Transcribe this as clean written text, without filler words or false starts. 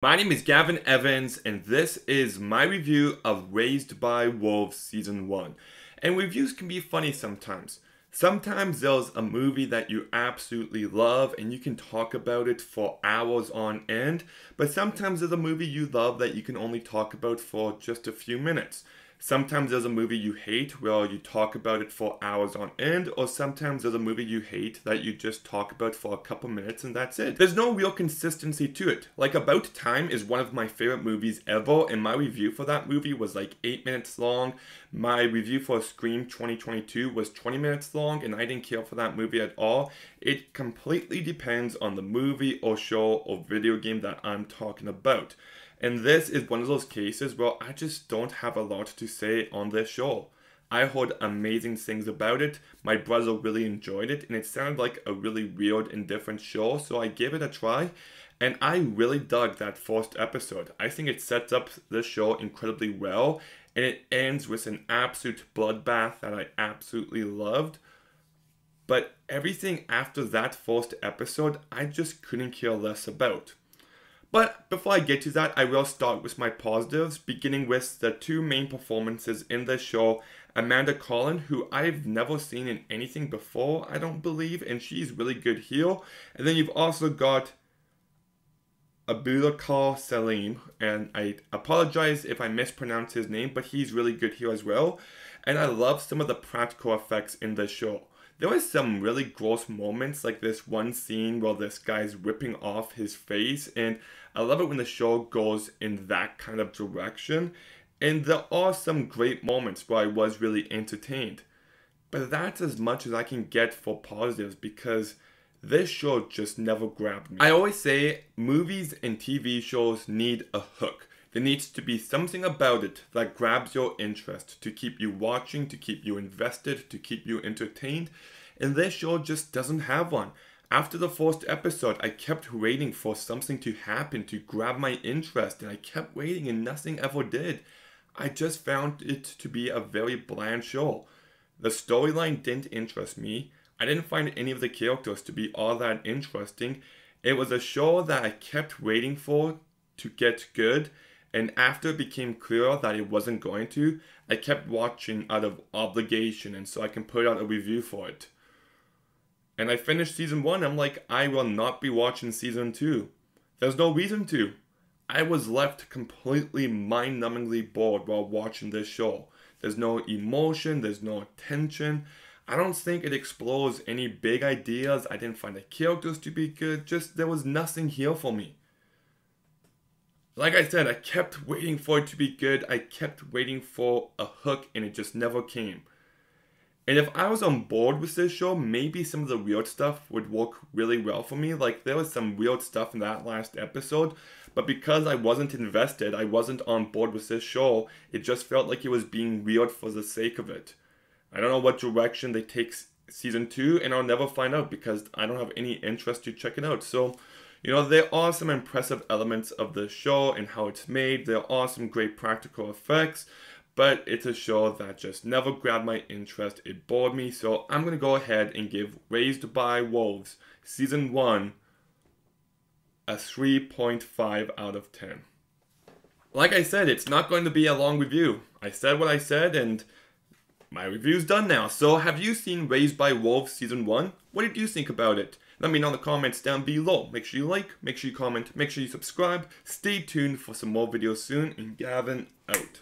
My name is Gavin Evans, and this is my review of Raised by Wolves Season 1. And reviews can be funny sometimes. Sometimes there's a movie that you absolutely love and you can talk about it for hours on end, but sometimes there's a movie you love that you can only talk about for just a few minutes. Sometimes there's a movie you hate where you talk about it for hours on end, or sometimes there's a movie you hate that you just talk about for a couple minutes and that's it. There's no real consistency to it. Like About Time is one of my favorite movies ever, and my review for that movie was like 8 minutes long. My review for Scream 2022 was 20 minutes long, and I didn't care for that movie at all. It completely depends on the movie or show or video game that I'm talking about. And this is one of those cases where I just don't have a lot to say on this show. I heard amazing things about it, my brother really enjoyed it, and it sounded like a really weird and different show, so I gave it a try, and I really dug that first episode. I think it sets up the show incredibly well, and it ends with an absolute bloodbath that I absolutely loved. But everything after that first episode, I just couldn't care less about. But before I get to that, I will start with my positives, beginning with the two main performances in this show. Amanda Collin, who I've never seen in anything before, I don't believe, and she's really good here. And then you've also got Abubakar Salim, and I apologize if I mispronounce his name, but he's really good here as well. And I love some of the practical effects in this show. There was some really gross moments, like this one scene where this guy's ripping off his face, and I love it when the show goes in that kind of direction. And there are some great moments where I was really entertained. But that's as much as I can get for positives, because this show just never grabbed me. I always say movies and TV shows need a hook. There needs to be something about it that grabs your interest, to keep you watching, to keep you invested, to keep you entertained. And this show just doesn't have one. After the first episode, I kept waiting for something to happen to grab my interest, and I kept waiting and nothing ever did. I just found it to be a very bland show. The storyline didn't interest me. I didn't find any of the characters to be all that interesting. It was a show that I kept waiting for to get good. And after it became clear that it wasn't going to, I kept watching out of obligation and so I can put out a review for it. And I finished season 1, I'm like, I will not be watching season 2. There's no reason to. I was left completely mind-numbingly bored while watching this show. There's no emotion, there's no tension. I don't think it explores any big ideas. I didn't find the characters to be good, just there was nothing here for me. Like I said, I kept waiting for it to be good. I kept waiting for a hook and it just never came. And if I was on board with this show, maybe some of the weird stuff would work really well for me. Like there was some weird stuff in that last episode, but because I wasn't invested, I wasn't on board with this show, it just felt like it was being weird for the sake of it. I don't know what direction they take season 2, and I'll never find out because I don't have any interest to check it out. So, you know, there are some impressive elements of the show and how it's made. There are some great practical effects, but it's a show that just never grabbed my interest. It bored me, so I'm going to go ahead and give Raised by Wolves Season 1 a 3.5 out of 10. Like I said, it's not going to be a long review. I said what I said, and my review's done now. So have you seen Raised by Wolves Season 1? What did you think about it? Let me know in the comments down below. Make sure you like, make sure you comment, make sure you subscribe. Stay tuned for some more videos soon, and Gavin out.